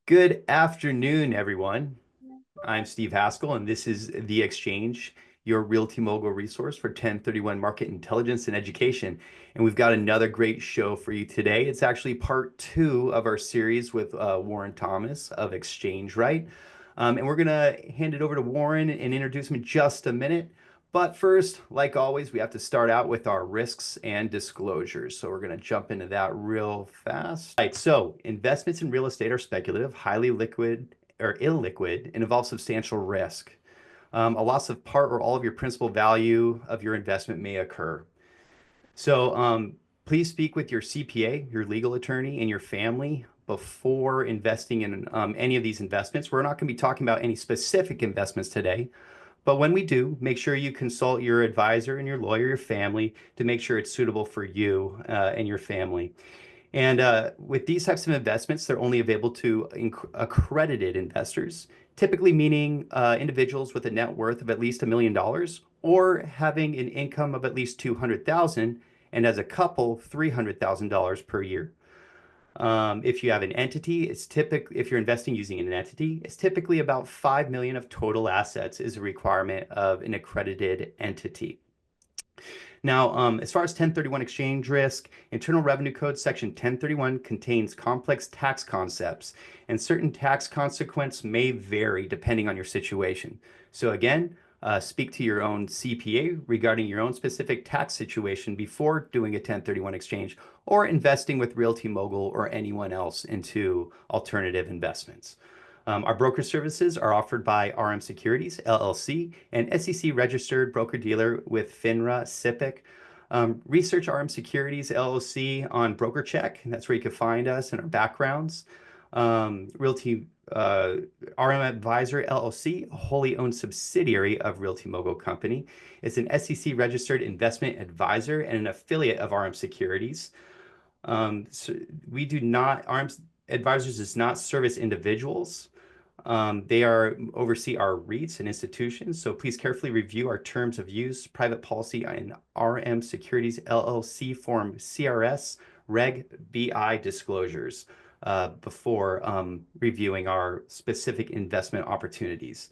Good afternoon, everyone. I'm Steve Haskell, and this is The Exchange, your RealtyMogul resource for 1031 market intelligence and education. And we've got another great show for you today. It's actually part two of our series with Warren Thomas of ExchangeRight. And we're going to hand it over to Warren and introduce him in just a minute. But first, like always, we have to start out with our risks and disclosures. So we're going to jump into that real fast. All right, so investments in real estate are speculative, highly liquid or illiquid, and involve substantial risk. A loss of part or all of your principal value of your investment may occur. So please speak with your CPA, your legal attorney, and your family before investing in any of these investments. We're not going to be talking about any specific investments today, but when we do, make sure you consult your advisor and your lawyer, your family, to make sure it's suitable for you and your family. And with these types of investments, they're only available to accredited investors, typically meaning individuals with a net worth of at least $1 million or having an income of at least 200,000, and as a couple, $300,000 per year. If you have an entity, if you're investing using an entity, it's typically about 5 million of total assets is a requirement of an accredited entity. Now, as far as 1031 exchange risk, Internal Revenue Code Section 1031 contains complex tax concepts, and certain tax consequences may vary depending on your situation. So again, speak to your own CPA regarding your own specific tax situation before doing a 1031 exchange or investing with RealtyMogul or anyone else into alternative investments. Our broker services are offered by RM Securities, LLC, an SEC-registered broker-dealer with FINRA, SIPC. Research RM Securities, LLC on BrokerCheck. That's where you can find us and our backgrounds. Realty RM Advisor, LLC, a wholly owned subsidiary of RealtyMogul Company. It's an SEC-registered investment advisor and an affiliate of RM Securities. So we do not, RM Advisors does not service individuals. They oversee our REITs and institutions, so please carefully review our terms of use, private policy, and RM Securities LLC Form CRS Reg BI disclosures before reviewing our specific investment opportunities.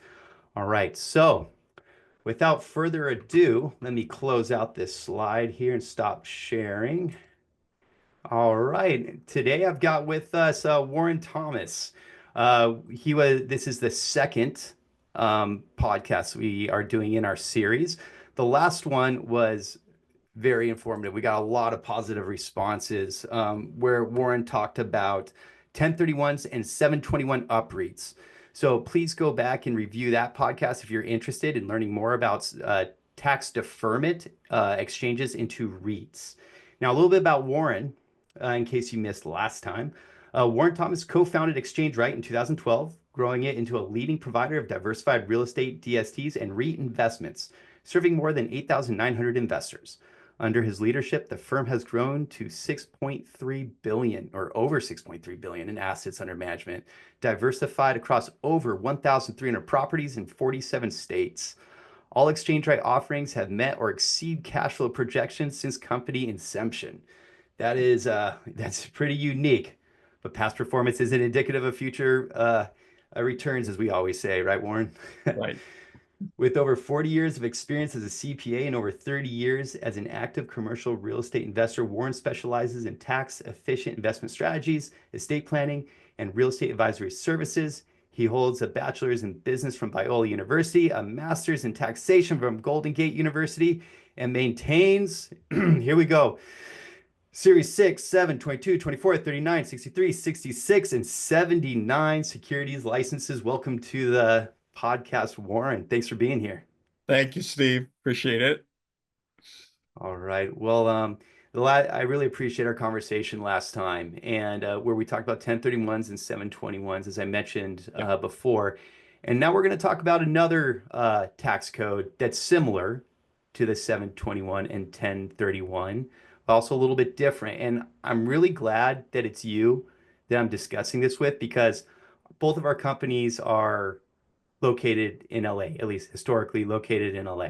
All right, so without further ado, let me close out this slide here and stop sharing. All right. Today I've got with us Warren Thomas. This is the second podcast we are doing in our series. The last one was very informative. We got a lot of positive responses where Warren talked about 1031s and 721 upreits. So please go back and review that podcast if you're interested in learning more about tax deferment exchanges into REITs. Now, a little bit about Warren in case you missed last time. Warren Thomas co-founded ExchangeRight in 2012, growing it into a leading provider of diversified real estate DSTs and REIT investments, serving more than 8,900 investors. Under his leadership, the firm has grown to 6.3 billion or over 6.3 billion in assets under management, diversified across over 1,300 properties in 47 states. All ExchangeRight offerings have met or exceed cash flow projections since company inception. That's pretty unique, but past performance isn't indicative of future returns, as we always say, right, Warren? Right. With over 40 years of experience as a CPA and over 30 years as an active commercial real estate investor, Warren specializes in tax-efficient investment strategies, estate planning, and real estate advisory services. He holds a bachelor's in business from Biola University, a master's in taxation from Golden Gate University, and maintains, here we go, Series 6, 7, 22, 24, 39, 63, 66, and 79 securities licenses. Welcome to the podcast, Warren. Thanks for being here. Thank you, Steve. Appreciate it. All right. Well, I really appreciate our conversation last time and where we talked about 1031s and 721s, as I mentioned before. And now we're going to talk about another tax code that's similar to the 721 and 1031, but also a little bit different. And I'm really glad that it's you that I'm discussing this with because both of our companies are located in LA, at least historically located in LA.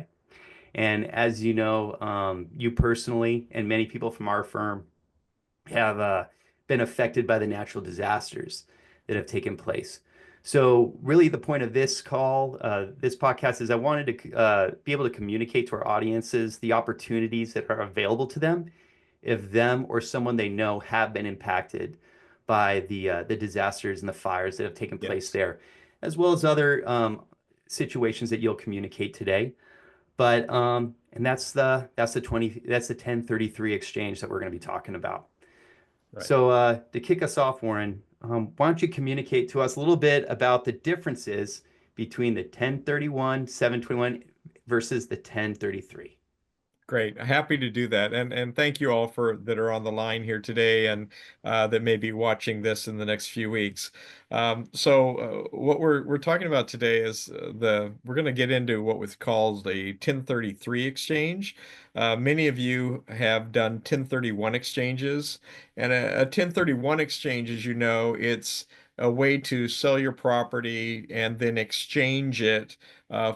And as you know, you personally and many people from our firm have been affected by the natural disasters that have taken place. So really the point of this call, this podcast is I wanted to be able to communicate to our audiences the opportunities that are available to them if them or someone they know have been impacted by the disasters and the fires that have taken place Yes. there, as well as other situations that you'll communicate today. But and that's the 1033 exchange that we're going to be talking about. Right. So to kick us off, Warren, why don't you communicate to us a little bit about the differences between the 1031, 721 versus the 1033? Great. Happy to do that. And thank you all for that are on the line here today and that may be watching this in the next few weeks. What we're talking about today is we're going to get into what was called a 1033 exchange. Many of you have done 1031 exchanges, and a 1031 exchange, as you know, it's a way to sell your property and then exchange it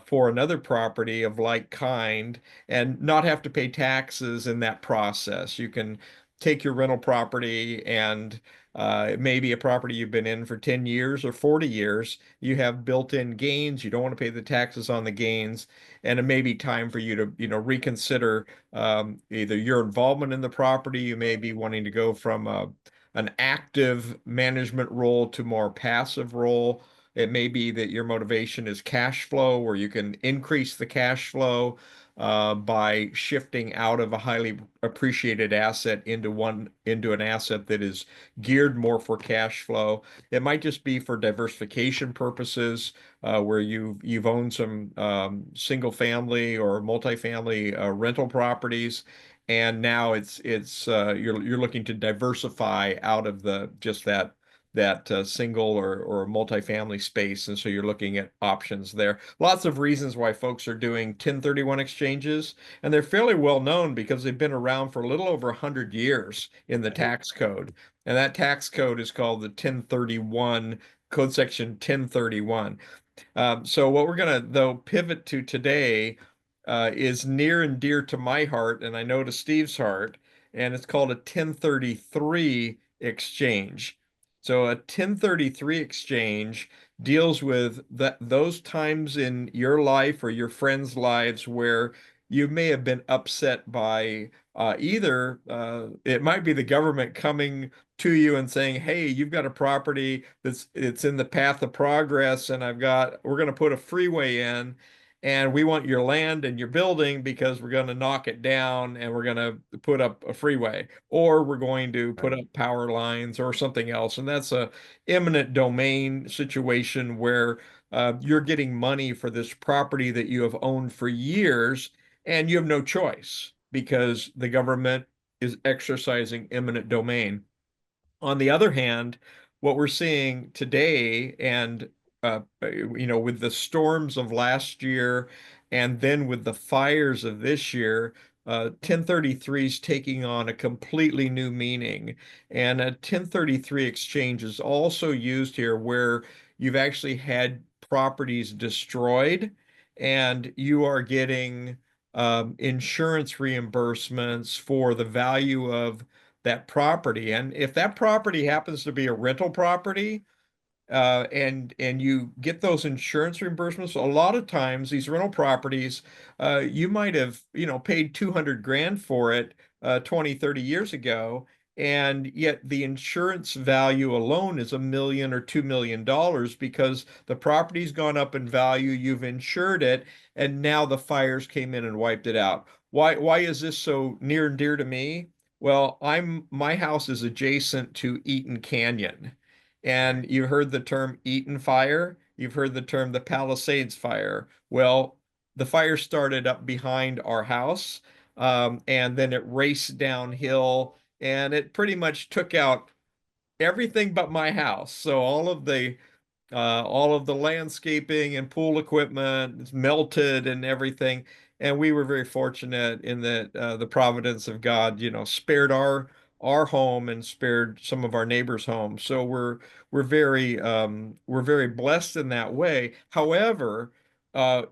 for another property of like kind and not have to pay taxes in that process. You can take your rental property and it may be a property you've been in for 10 years or 40 years. You have built-in gains. You don't want to pay the taxes on the gains. And it may be time for you to, reconsider either your involvement in the property. You may be wanting to go from an active management role to more passive role. It may be that your motivation is cash flow, where you can increase the cash flow by shifting out of a highly appreciated asset into an asset that is geared more for cash flow. It might just be for diversification purposes, where you've owned some single family or multifamily rental properties, and now you're looking to diversify out of the just that single or multifamily space. And so you're looking at options there. Lots of reasons why folks are doing 1031 exchanges, and they're fairly well known because they've been around for a little over 100 years in the Right. tax code. And that tax code is called the 1031, code section 1031. So what we're going to, though, pivot to today is near and dear to my heart, and I know to Steve's heart, and it's called a 1033 exchange. So a 1033 exchange deals with those times in your life or your friends' lives where you may have been upset by either it might be the government coming to you and saying, "Hey, you've got a property it's in the path of progress, and we're going to put a freeway in, and we want your land and your building because we're going to knock it down and we're going to put up a freeway, or we're going to put Right. up power lines or something else." And that's a eminent domain situation where you're getting money for this property that you have owned for years, and you have no choice because the government is exercising eminent domain. On the other hand, what we're seeing today and with the storms of last year and then with the fires of this year, 1033 is taking on a completely new meaning. And a 1033 exchange is also used here where you've actually had properties destroyed and you are getting insurance reimbursements for the value of that property. And if that property happens to be a rental property, and you get those insurance reimbursements, a lot of times these rental properties, you might have, paid 200 grand for it 20, 30 years ago. And yet the insurance value alone is $1 million or $2 million because the property's gone up in value, you've insured it, and now the fires came in and wiped it out. Why is this so near and dear to me? Well, my house is adjacent to Eaton Canyon. And you heard the term Eaton fire. You've heard the term the Palisades fire. Well, the fire started up behind our house, and then it raced downhill, and it pretty much took out everything but my house. So all of the landscaping and pool equipment is melted and everything. And we were very fortunate in that the providence of God, spared our home and spared some of our neighbors' homes. So we're very blessed in that way. However,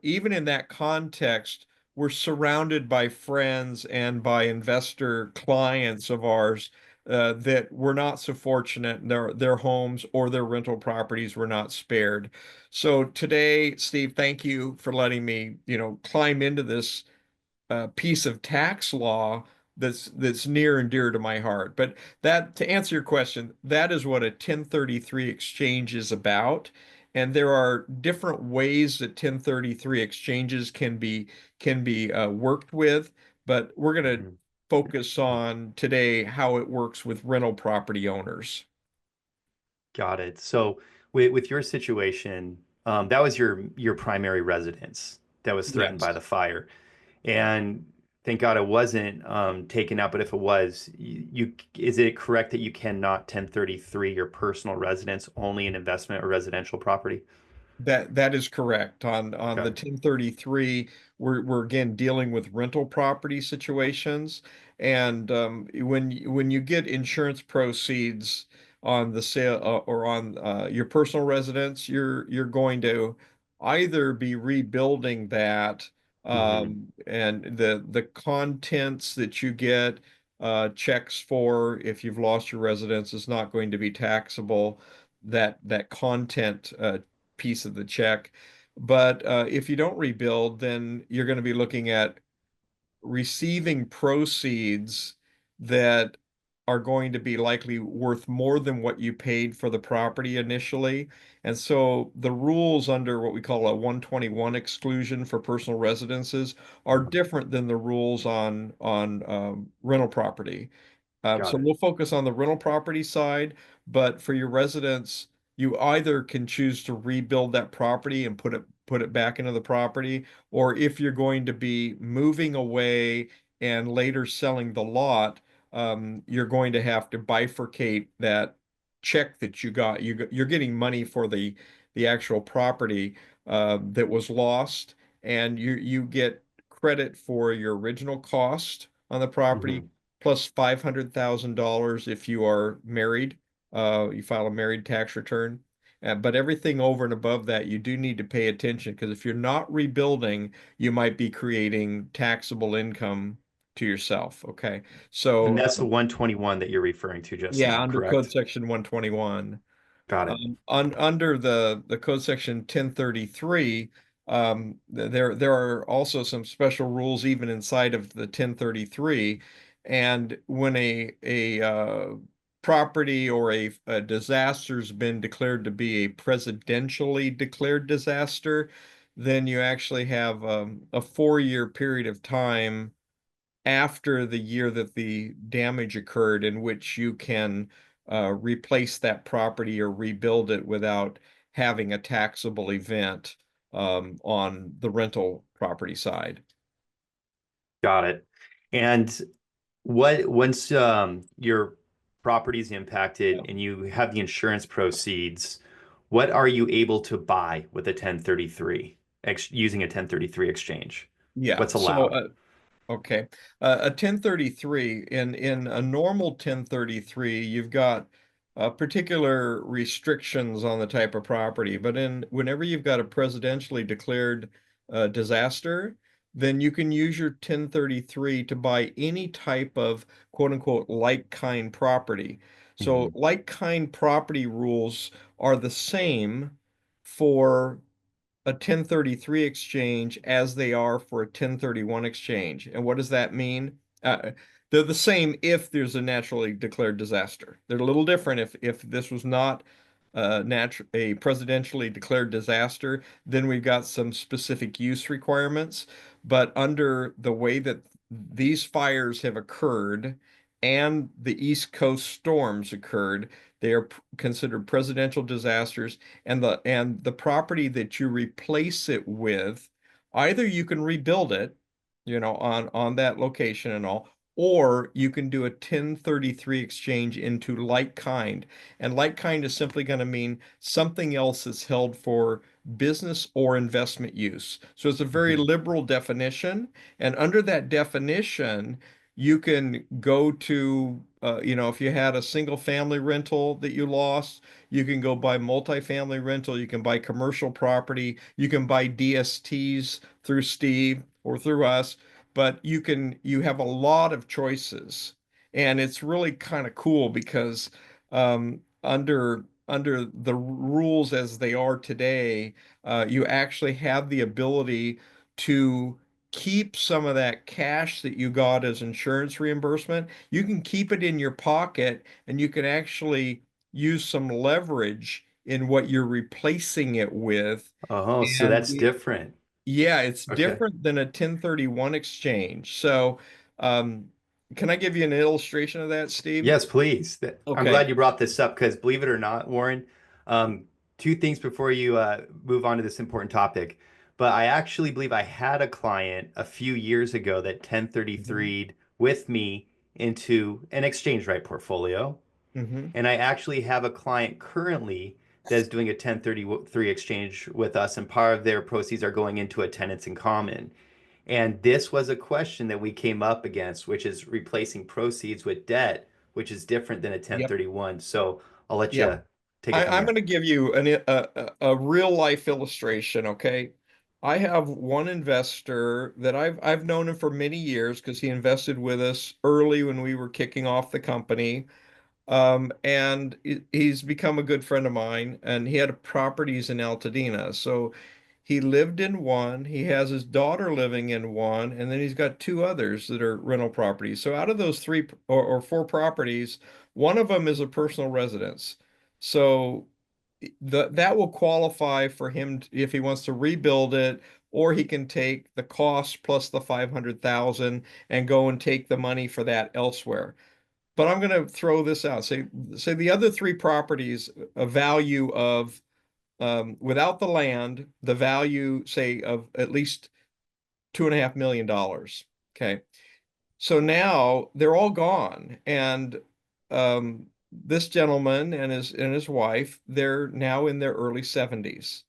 even in that context, we're surrounded by friends and by investor clients of ours that were not so fortunate, and their homes or their rental properties were not spared. So today, Steve, thank you for letting me, climb into this piece of tax law that's near and dear to my heart. But that, to answer your question, that is what a 1033 exchange is about. And there are different ways that 1033 exchanges can be worked with, but we're going to Mhm. focus on today how it works with rental property owners. Got it. So with your situation, that was your primary residence that was threatened by Yes. the fire. And thank God it wasn't taken out. But if it was, is it correct that you cannot 1033 your personal residence, only an investment or residential property? That is correct. On the Got it. 1033, we're again dealing with rental property situations. And when you get insurance proceeds on the sale or on your personal residence, you're going to either be rebuilding that, Hmm. and the contents that you get, checks for if you've lost your residence is not going to be taxable. That content piece of the check. But if you don't rebuild, then you're going to be looking at receiving proceeds that are going to be likely worth more than what you paid for the property initially. And so the rules under what we call a 121 exclusion for personal residences are different than the rules on rental property. Got So it. we'll focus on the rental property side, but for your residents, you either can choose to rebuild that property and put it back into the property, or if you're going to be moving away and later selling the lot, you're going to have to bifurcate that check that you got. You're getting money for the actual property that was lost, and you get credit for your original cost on the property Hmm. plus $500,000 if you are married. You file a married tax return. But everything over and above that, you do need to pay attention because if you're not rebuilding, you might be creating taxable income to yourself. Okay. And So, that's the 121 that you're referring to just yeah, now, under Code correct? Section 121. Got it. Under the Code Section 1033, there are also some special rules even inside of the 1033. And when a property or a disaster's been declared to be a presidentially declared disaster, then you actually have a 4-year period of time after the year that the damage occurred in which you can replace that property or rebuild it without having a taxable event on the rental property side. Got it. And what once your property is Yeah. impacted and you have the insurance proceeds, what are you able to buy with a 1033 using a 1033 exchange? Yeah. What's So allowed? okay. A 1033, in a normal 1033, you've got particular restrictions on the type of property, but in whenever you've got a presidentially declared disaster, then you can use your 1033 to buy any type of quote unquote like kind property. So Mhm. like kind property rules are the same for a 1033 exchange as they are for a 1031 exchange. And what does that mean? They're the same if there's a naturally declared disaster. They're a little different if this was not a presidentially declared disaster, then we've got some specific use requirements. But under the way that these fires have occurred and the East Coast storms occurred, they are considered presidential disasters, and the property that you replace it with, either you can rebuild it, on that location and all, or you can do a 1033 exchange into like kind. And like kind is simply going to mean something else that's held for business or investment use. So it's a very Mhm. liberal definition. And under that definition, you can go to, if you had a single family rental that you lost, you can go buy multifamily rental, you can buy commercial property, you can buy DSTs through Steve or through us, but you have a lot of choices. And it's really kind of cool because under the rules as they are today, you actually have the ability to keep some of that cash that you got as insurance reimbursement. You can keep it in your pocket, and you can actually use some leverage in what you're replacing it with. Oh, so And that's different. yeah, it's Okay. different than a 1031 exchange. So, um, can I give you an illustration of that, Steve? Yes, please. I'm Okay. glad you brought this up because believe it or not, Warren, two things before you move on to this important topic. But I actually believe I had a client a few years ago that Hmm. 1033'd with me into an exchange rate portfolio. Hmm. And I actually have a client currently that is doing a 1033 exchange with us, and part of their proceeds are going into a tenants in common. And this was a question that we came up against, which is replacing proceeds with debt, which is different than a Yep. 1031. So I'll let Yep. you take it from I'm going there. to give you a real life illustration. Okay. I have one investor that I've known him for many years because he invested with us early when we were kicking off the company. And he's become a good friend of mine, and he had properties in Altadena. So he lived in one, he has his daughter living in one, and then he's got two others that are rental properties. So out of those three or four properties, one of them is a personal residence. So that will qualify for him if he wants to rebuild it, or he can take the cost plus the 500,000 and go and take the money for that elsewhere. But I'm going to throw this out. Say the other three properties, a value of without the land, the value, say, of at least $2.5 million. Okay. So now they're all gone. And this gentleman and his wife, they're now in their early 70s.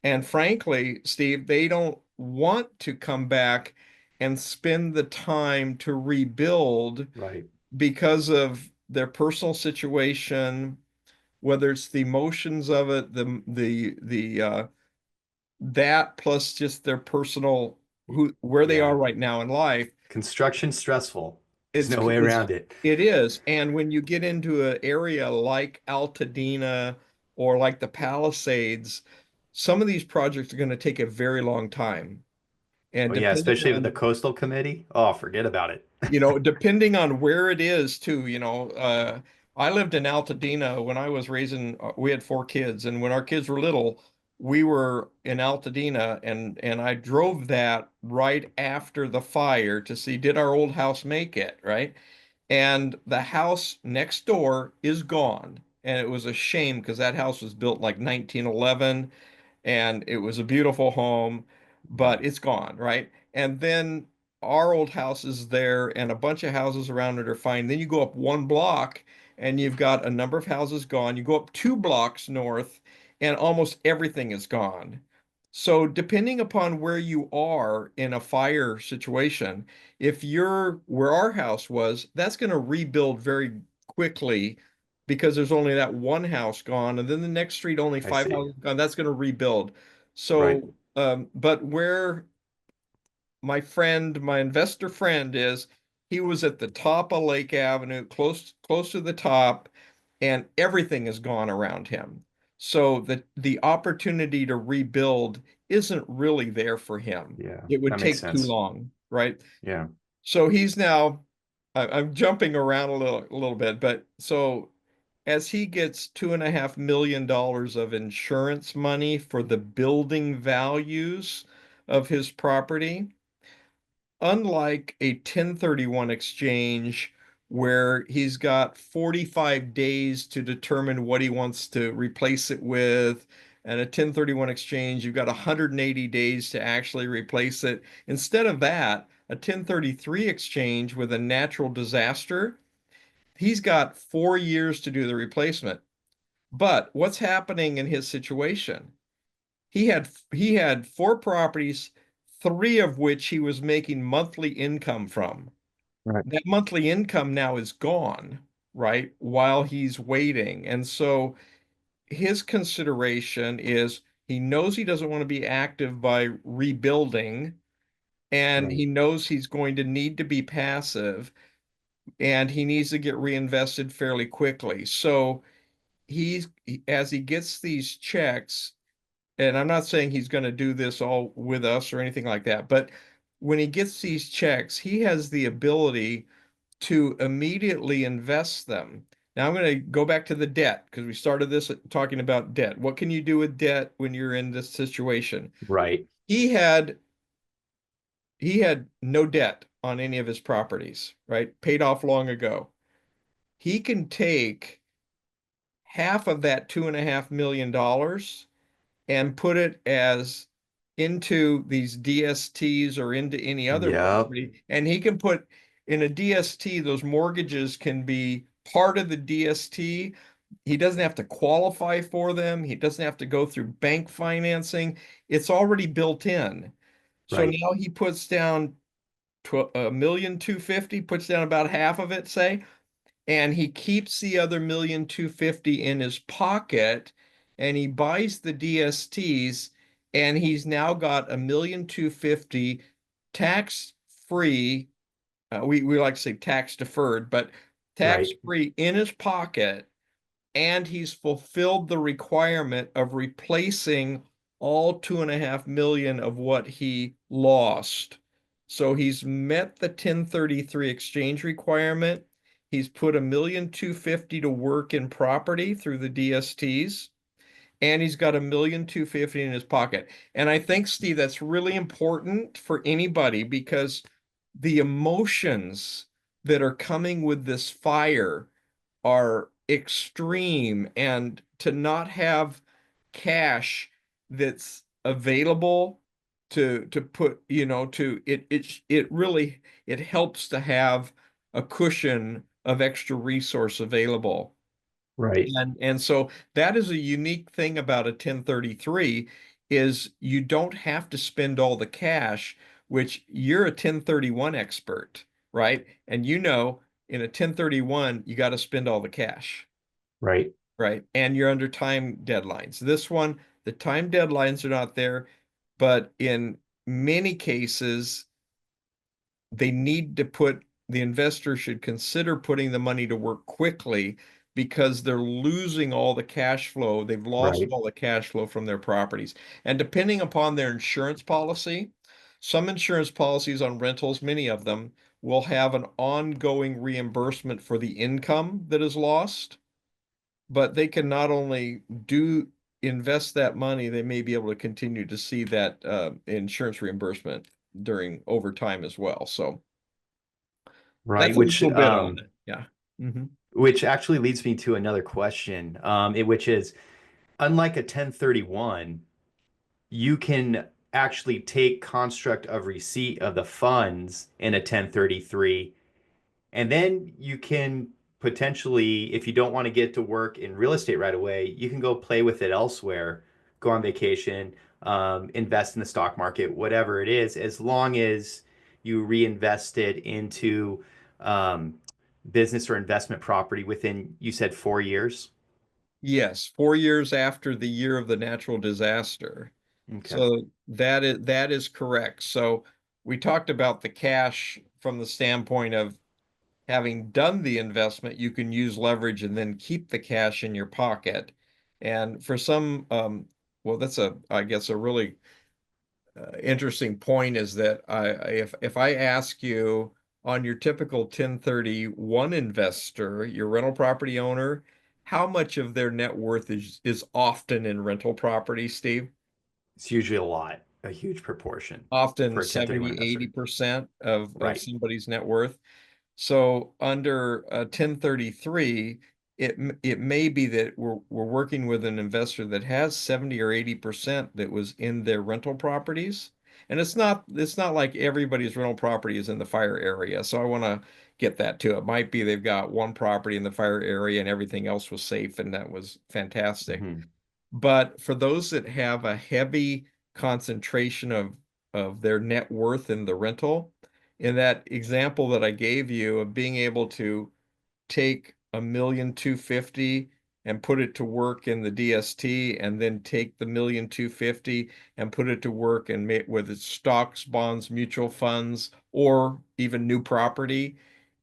And frankly, Steve, they don't want to come back and spend the time to rebuild Right. because of their personal situation, whether it's the emotions of it, the that plus just their personal who where they are Yeah. right now in life. Construction stressful. There's It's no way it's around it. it is. And when you get into an area like Altadena or like the Palisades, some of these projects are going to take a very long time. And Oh, yeah, depending especially with the on coastal committee. Oh, forget about it. depending on where it is too, I lived in Altadena when I was raising, we had four kids, and when our kids were little, we were in Altadena, and I drove that right after the fire to see did our old house make it, right? And the house next door is gone. And it was a shame because that house was built like 1911 and it was a beautiful home, Yeah. but it's gone, right? And then our old house is there, and a bunch of houses around it are fine. Then you go up one block, and you've got a number of houses gone. You go up 2 blocks north, and almost everything is gone. So, depending upon where you are in a fire situation, if you're where our house was, that's going to rebuild very quickly because there's only that one house gone, and then the next street only I five see. houses gone. That's going to rebuild. Right. So, but where my investor friend is, he was at the top of Lake Avenue, close to the top, and everything is gone around him. So the opportunity to rebuild isn't really there for him. Yeah, It would that makes take too sense. long, right? Yeah. So he's now, I'm jumping around a little bit, but so as he gets $2.5 million of insurance money for the building values of his property, unlike a 1031 exchange where he's got 45 days to determine what he wants to replace it with, and a 1031 exchange, you've got 180 days to actually replace it. Instead of that, a 1033 exchange with a natural disaster, he's got 4 years to do the replacement. But what's happening in his situation? He had four properties, three of which he was making monthly income from. Right. That monthly income now is gone, right? While he's waiting. And so his consideration is he knows he doesn't want to be active by rebuilding, and Right. he knows he's going to need to be passive. and he needs to get reinvested fairly quickly. So as he gets these checks, and I'm not saying he's going to do this all with us or anything like that, but when he gets these checks, he has the ability to immediately invest them. Now I'm going to go back to the debt because we started this talking about debt. What can you do with debt when you're in this situation? Right. He had he had no debt on any of his properties, right? Paid off long ago. He can take half of that $2.5 million and put it as into these DSTs or into any other Yep. property. And he can put in a DST, those mortgages can be part of the DST. He doesn't have to qualify for them. He doesn't have to go through bank financing. It's already built in. So Right. now he puts down 1,250,000, puts down about half of it, say, and he keeps the other 1,250,000 in his pocket, and he buys the DSTs, and he's now got 1,250,000 tax free. We like to say tax deferred, but tax Right. free in his pocket, and he's fulfilled the requirement of replacing all 2.5 million of what he lost. So he's met the 1033 exchange requirement. He's put 1,250,000 to work in property through the DSTs, and he's got 1,250,000 in his pocket. And I think, Steve, that's really important for anybody because the emotions that are coming with this fire are extreme, and to not have cash that's available to put, to it really it helps to have a cushion of extra resource available. Right. And so that is a unique thing about a 1033 is you don't have to spend all the cash, which you're a 1031 expert, right? And in a 1031, you got to spend all the cash, Right. right? And you're under time deadlines. This one, the time deadlines are not there, but in many cases, they need to put the investor should consider putting the money to work quickly because they're losing all the cash flow. They've lost Right. all the cash flow from their properties. And depending upon their insurance policy, some insurance policies on rentals, many of them will have an ongoing reimbursement for the income that is lost, but they can not only do invest that money, they may be able to continue to see that insurance reimbursement during over time as well. So Right. that's a little bit on it. Yeah. Hmm. Which actually leads me to another question, which is unlike a 1031, you can actually take construct of receipt of the funds in a 1033. And then you can potentially, if you don't want to get to work in real estate right away, you can go play with it elsewhere, go on vacation, invest in the stock market, whatever it is, as long as you reinvest it into um, business or investment property within, you said 4 years. Yes, 4 years after the year of the natural disaster. Okay. So that is correct. So we talked about the cash from the standpoint of having done the investment, you can use leverage and then keep the cash in your pocket. And for some, well, that's I guess, a really interesting point is that if I ask you on your typical 1031 investor, your rental property owner, how much of their net worth is often in rental property, Steve? It's usually a lot, a huge proportion Often for a 1031 70, investor. 80% of Right. somebody's net worth. So under a 1033, it may be that we're working with an investor that has 70 or 80% that was in their rental properties. And it's not like everybody's rental property is in the fire area. So I want to get that too. It might be they've got one property in the fire area and everything else was safe and that was fantastic. Hmm. But for those that have a heavy concentration of their net worth in the rental, in that example that I gave you of being able to take 1,250,000 and put it to work in the DST, and then take the 1,250,000 and put it to work whether it's stocks, bonds, mutual funds, or even new property,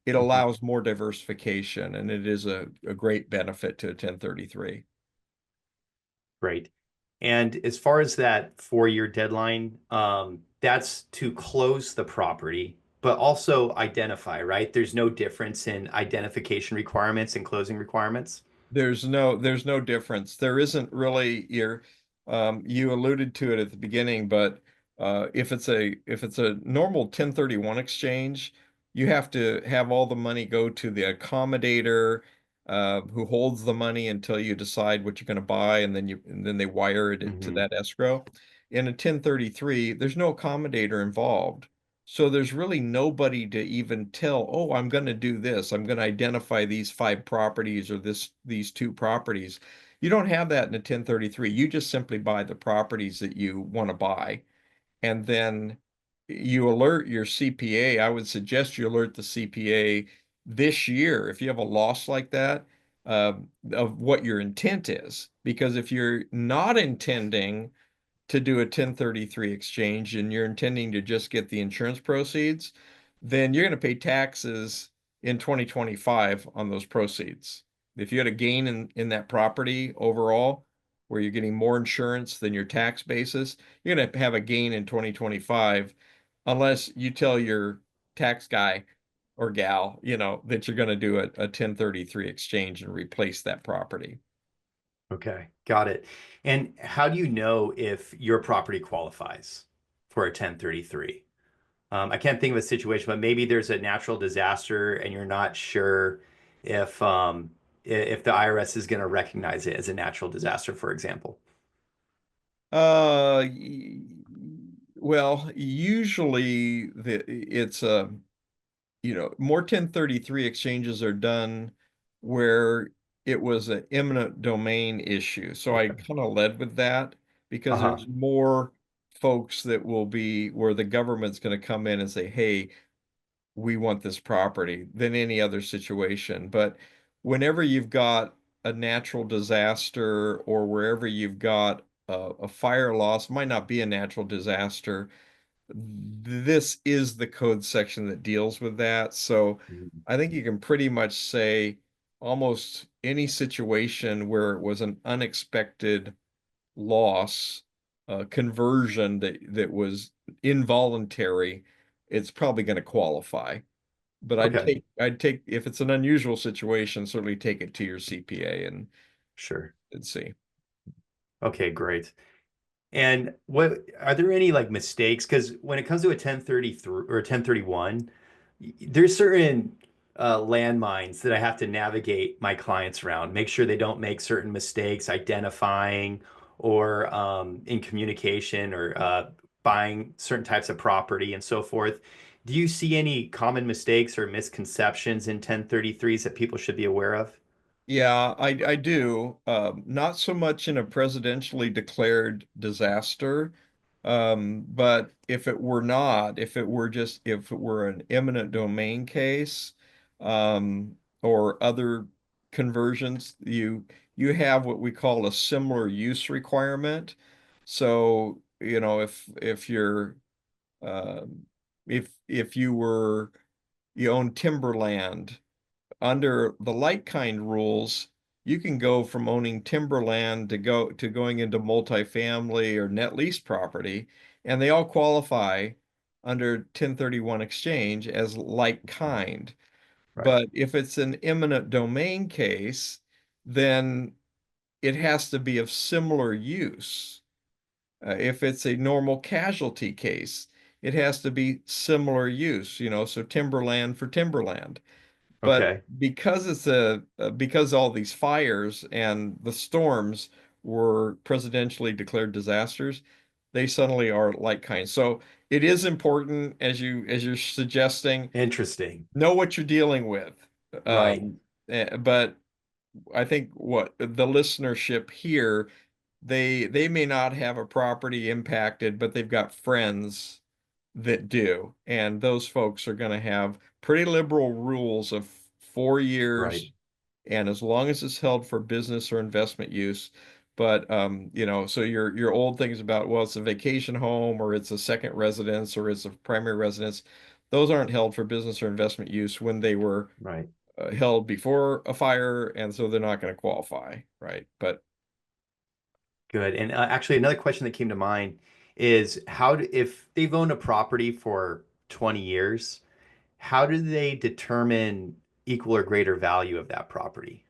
it Mhm. allows more diversification, and it is a great benefit to a 1033. Great. And as far as that 4-year deadline, that's to close the property, but also identify, right? There's no difference in identification requirements and closing requirements. There's no difference. There isn't really you alluded to it at the beginning, but if it's a normal 1031 exchange, you have to have all the money go to the accommodator who holds the money until you decide what you're going to buy, and then they wire it to Hmm. that escrow. In a 1033, there's no accommodator involved. So there's really nobody to even tell, oh, I'm going to do this. I'm going to identify these 5 properties or these 2 properties. You don't have that in a 1033. You just simply buy the properties that you want to buy. And then you alert your CPA. I would suggest you alert the CPA this year if you have a loss like that, of what your intent is. Because if you're not intending to do a 1033 exchange and you're intending to just get the insurance proceeds, then you're going to pay taxes in 2025 on those proceeds. If you had a gain in that property overall, where you're getting more insurance than your tax basis, you're going to have a gain in 2025 unless you tell your tax guy or gal, that you're going to do a 1033 exchange and replace that property. Okay, got it. And how do you know if your property qualifies for a 1033? I can't think of a situation, but maybe there's a natural disaster and you're not sure if if the IRS is going to recognize it as a natural disaster, for example. Uh, y- well, usually it's more 1033 exchanges are done where it was an eminent domain issue. So I Okay. kind of led with that because Uh-huh. there's more folks that will be where the government's going to come in and say, "Hey, we want this property," than any other situation. But whenever you've got a natural disaster or wherever you've got a fire loss, might not be a natural disaster, this is the code section that deals with that. So Mhm. I think you can pretty much say almost any situation where it was an unexpected loss, conversion that was involuntary, it's probably going to qualify. But Okay, I'd take if it's an unusual situation, certainly take it to your CPA sure. and see. Okay, great. And what are there any like mistakes? Because when it comes to a 1033 or a 1031, there's certain landmines that I have to navigate my clients around, make sure they don't make certain mistakes identifying or in communication or buying certain types of property and so forth. Do you see any common mistakes or misconceptions in 1033s that people should be aware of? Yeah, I do. Not so much in a presidentially declared disaster, but if it were an eminent domain case, or other conversions, you have what we call a similar use requirement. So, if you're if you own timberland under the like kind rules, you can go from owning timberland to going into multifamily or net lease property, and they all qualify under 1031 exchange as like kind. Right. But if it's an eminent domain case, then it has to be of similar use. If it's a normal casualty case, it has to be similar use, so timberland for timberland. But Okay. because all these fires and the storms were presidentially declared disasters, they suddenly are like kind. So it is important, as you're suggesting, Interesting. know what you're dealing with. Right. But I think what the listenership here, they may not have a property impacted, but they've got friends that do. And those folks are going to have pretty liberal rules of 4 years, Right. and as long as it's held for business or investment use. But so your old things about, well, it's a vacation home or it's a second residence or it's a primary residence, those aren't held for business or investment use when they were Right. held before a fire, and so they're not going to qualify, right? But Good. And actually, another question that came to mind is if they've owned a property for 20 years, how do they determine equal or greater value of that property?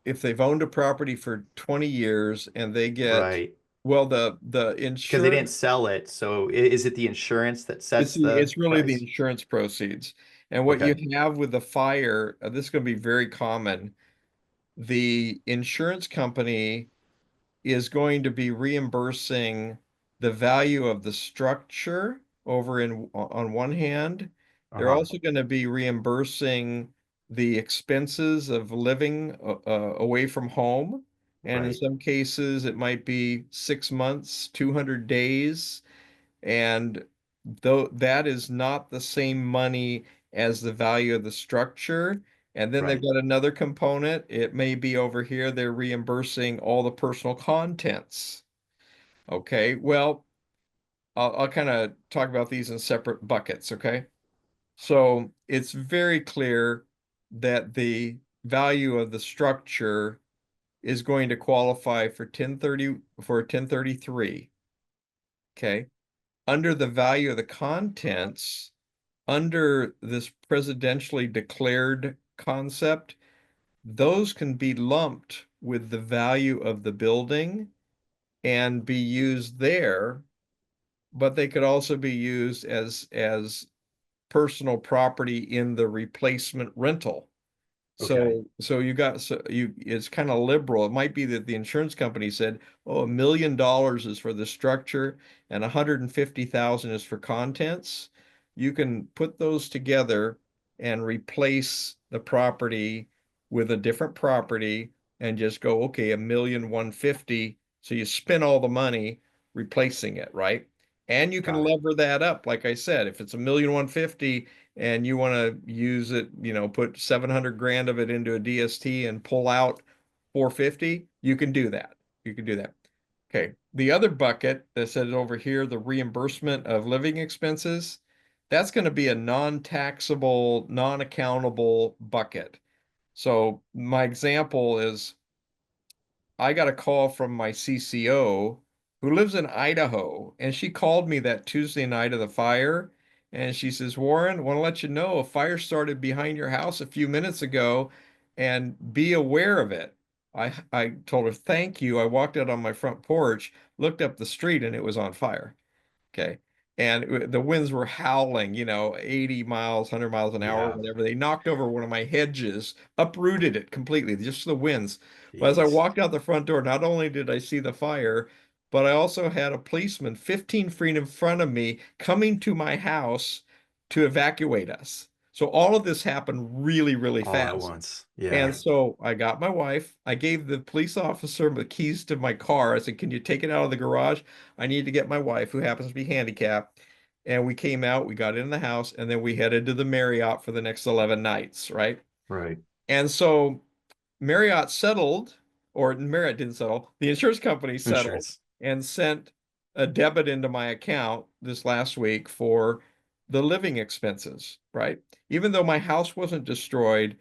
if they've owned a property for 20 years and they get, Right. well, the Because they didn't insurance, sell it. So is it the insurance that it's sets the the it's really the price? insurance proceeds. And what you Okay. have with the fire, this is going to be very common. The insurance company is going to be reimbursing the value of the structure over in on one hand. They're Uh-huh. also going to be reimbursing the expenses of living away from home. And in Right. some cases, it might be 6 months, 200 days. And though that is not the same money as the value of the structure. And then they've Right. got another component. It may be over here, they're reimbursing all the personal contents. Okay, well, I'll kind of talk about these in separate buckets. Okay, so it's very clear that the value of the structure is going to qualify for 1030 for 1033. Okay, under the value of the contents, under this presidentially declared concept, those can be lumped with the value of the building and be used there, but they could also be used as personal property in the replacement rental. Okay. So you got so you it's kind of liberal. It might be that the insurance company said, "Oh, $1 million is for the structure and 150,000 is for contents." You can put those together and replace the property with a different property and just go, okay, 1,150,000. So you spend all the money replacing it, right? And you can Got it. lever that up. Like I said, if it's 1,150,000 and you want to use it, put 700 grand of it into a DST and pull out 450, you can do that. You can do that. Okay. The other bucket that says over here, the reimbursement of living expenses, that's going to be a non-taxable, non-accountable bucket. So my example is I got a call from my CCO who lives in Idaho, and she called me that Tuesday night of the fire. And she says, Warren, want to let you know a fire started behind your house a few minutes ago and be aware of it. I told her, thank you. I walked out on my front porch, looked up the street, and it was on fire. Okay. And the winds were howling, 80 miles, 100 miles an hour, Yeah. whatever. They knocked over one of my hedges, uprooted it completely, just the winds. But as I Jeez. walked out the front door, not only did I see the fire, but I also had a policeman 15 feet in front of me coming to my house to evacuate us. So all of this happened really, really All at fast. once. Yeah. And so I got my wife. I gave the police officer the keys to my car. I said, "Can you take it out of the garage? I need to get my wife, who happens to be handicapped." And we came out, we got in the house, and then we headed to the Marriott for the next 11 nights, right? Right. And so Marriott settled, or Marriott didn't settle, the insurance company settled Insurance. and sent a debit into my account this last week for the living expenses, right? Even though my house wasn't destroyed,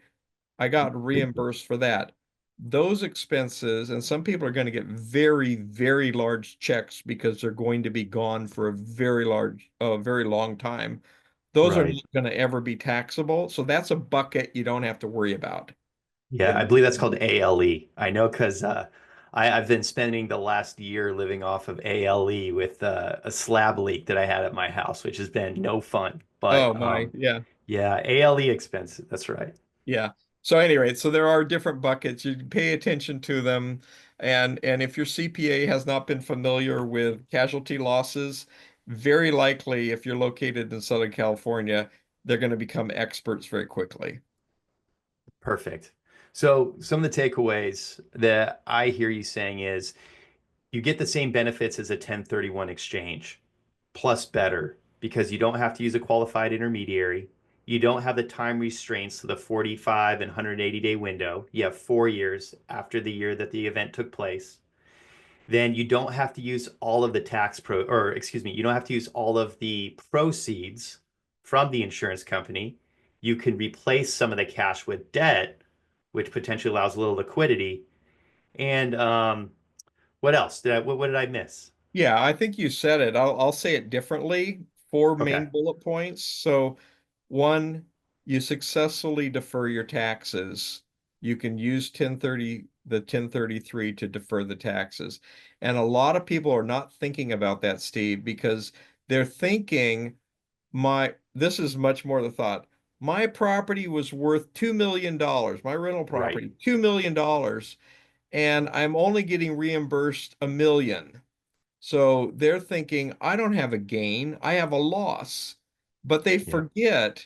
I got reimbursed for that. Those expenses, and some people are going to get very, very large checks because they're going to be gone for a very long time. Those are Right. not going to ever be taxable. So that's a bucket you don't have to worry about. Yeah, I In, believe that's called ALE. I know because I've been spending the last year living off of ALE with a slab leak that I had at my house, which has been no fun. oh But my, yeah. yeah, ALE expenses. That's right. Yeah. So anyway, so there are different buckets. You pay attention to them. And if your CPA has not been familiar with casualty losses, very likely if you're located in Southern California, they're going to become experts very quickly. Perfect. So some of the takeaways that I hear you saying is you get the same benefits as a 1031 exchange, plus better because you don't have to use a qualified intermediary. You don't have the time restraints to the 45 and 180 day window. You have 4 years after the year that the event took place. then you don't have to use all of the you don't have to use all of the proceeds from the insurance company. You can replace some of the cash with debt, which potentially allows a little liquidity. And what else? What did I miss? Yeah, I think you said it. I'll say it differently. Four Okay. main bullet points. So, one, you successfully defer your taxes. You can use the 1033 to defer the taxes. And a lot of people are not thinking about that, Steve, because they're thinking this is much more the thought. My property was worth $2 million, my rental Right. property, $2 million, and I'm only getting reimbursed a million. So they're thinking, I don't have a gain, I have a loss. But they Yeah. forget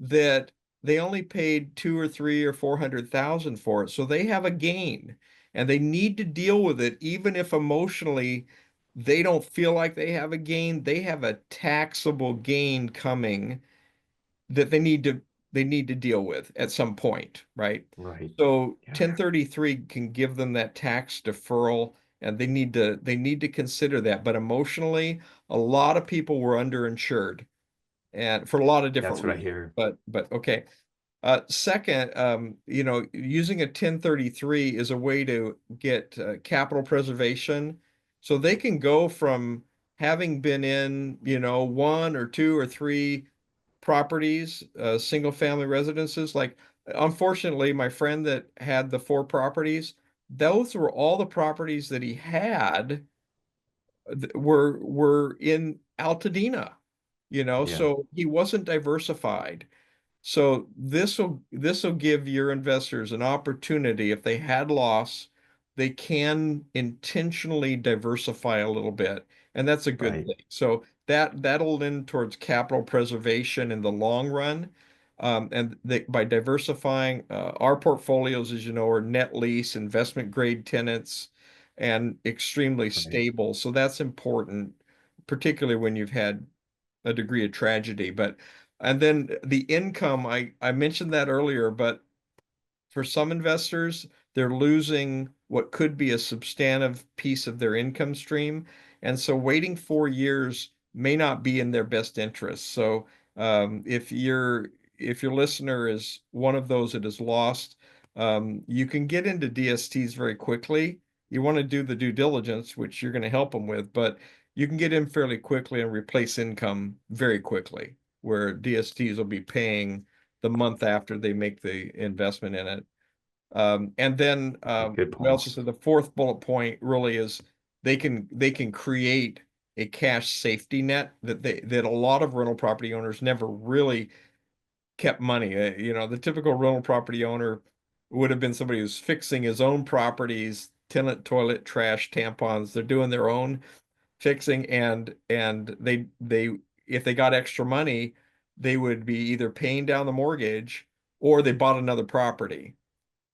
that they only paid two or three or 400,000 for it. So they have a gain and they need to deal with it, even if emotionally they don't feel like they have a gain. They have a taxable gain coming that they need to deal with at some point, right? Right. So Yeah. 1033 can give them that tax deferral and they need to consider that. But emotionally, a lot of people were underinsured and for a lot of different That's what I reasons. hear. But okay. Second, using a 1033 is a way to get capital preservation. So they can go from having been in, one or two or three properties, single family residences. Like, unfortunately, my friend that had the four properties, those were all the properties that he had were in Altadena, Yeah. so he wasn't diversified. So this will give your investors an opportunity if they had loss, they can intentionally diversify a little bit, and that's a good Right. thing. So that'll lend towards capital preservation in the long run. By diversifying, our portfolios, as you know, are net lease, investment grade tenants, and extremely Right. stable. So that's important, particularly when you've had a degree of tragedy. And then the income, I mentioned that earlier, but for some investors, they're losing what could be a substantive piece of their income stream. And so waiting 4 years may not be in their best interest. So if your listener is one of those that has lost, you can get into DSTs very quickly. You want to do the due diligence, which you're going to help them with, but you can get in fairly quickly and replace income very quickly, where DSTs will be paying the month after they make the investment in it. And then Good we also points. said the fourth bullet point really is they can create a cash safety net that a lot of rental property owners never really kept money. The typical rental property owner would have been somebody who's fixing his own properties, tenant toilet, trash, tampons. They're doing their own fixing, and they if they got extra money, they would be either paying down the mortgage or they bought another property.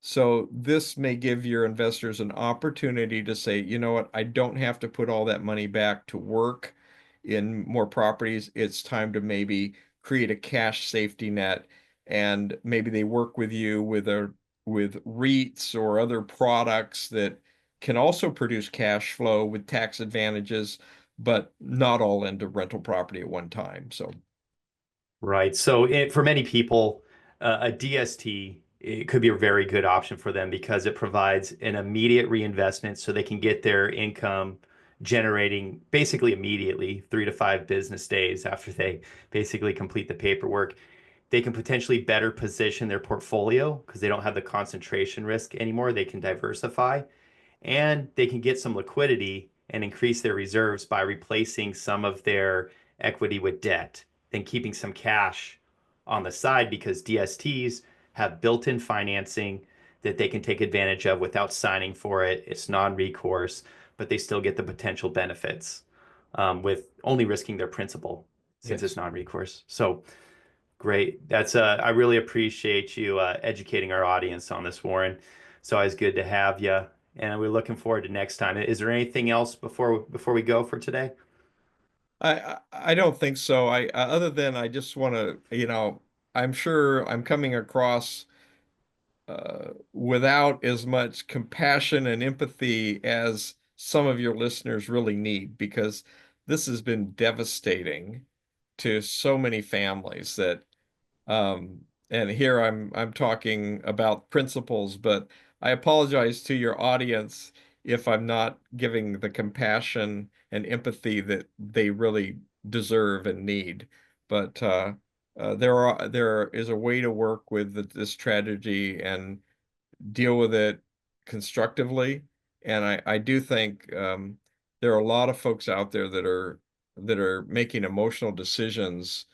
So this may give your investors an opportunity to say, you know what, I don't have to put all that money back to work in more properties. It's time to maybe create a cash safety net, and maybe they work with you with REITs or other products that can also produce cash flow with tax advantages, but not all into rental property at one time. So Right. So for many people, a DST, it could be a very good option for them because it provides an immediate reinvestment so they can get their income generating basically immediately, 3 to 5 business days after they basically complete the paperwork. They can potentially better position their portfolio because they don't have the concentration risk anymore. They can diversify and they can get some liquidity and increase their reserves by replacing some of their equity with debt, then keeping some cash on the side because DSTs have built-in financing that they can take advantage of without signing for it. It's non-recourse, but they still get the potential benefits with only risking their principal since it's yes. non-recourse. So great. I really appreciate you educating our audience on this, Warren. It's always good to have you, and we're looking forward to next time. Is there anything else before we go for today? I don't think so. Other than I just want to, I'm sure I'm coming across without as much compassion and empathy as some of your listeners really need, because this has been devastating to so many families that and here I'm talking about principles, but I apologize to your audience if I'm not giving the compassion and empathy that they really deserve and need. But there is a way to work with this tragedy and deal with it constructively. And I do think there are a lot of folks out there that are making emotional decisions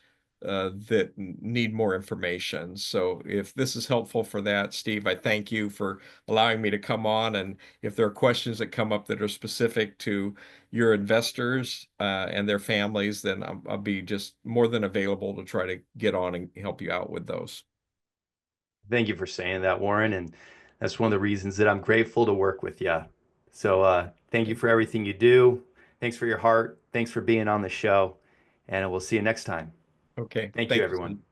that need more information. So if this is helpful for that, Steve, I thank you for allowing me to come on. And if there are questions that come up that are specific to your investors and their families, then I'll be just more than available to try to get on and help you out with those. Thank you for saying that, Warren. And that's one of the reasons that I'm grateful to work with you. So thank you for everything you do. Thanks for your heart. Thanks for being on the show. And we'll see you next time. Okay, Thank you, thank you. everyone.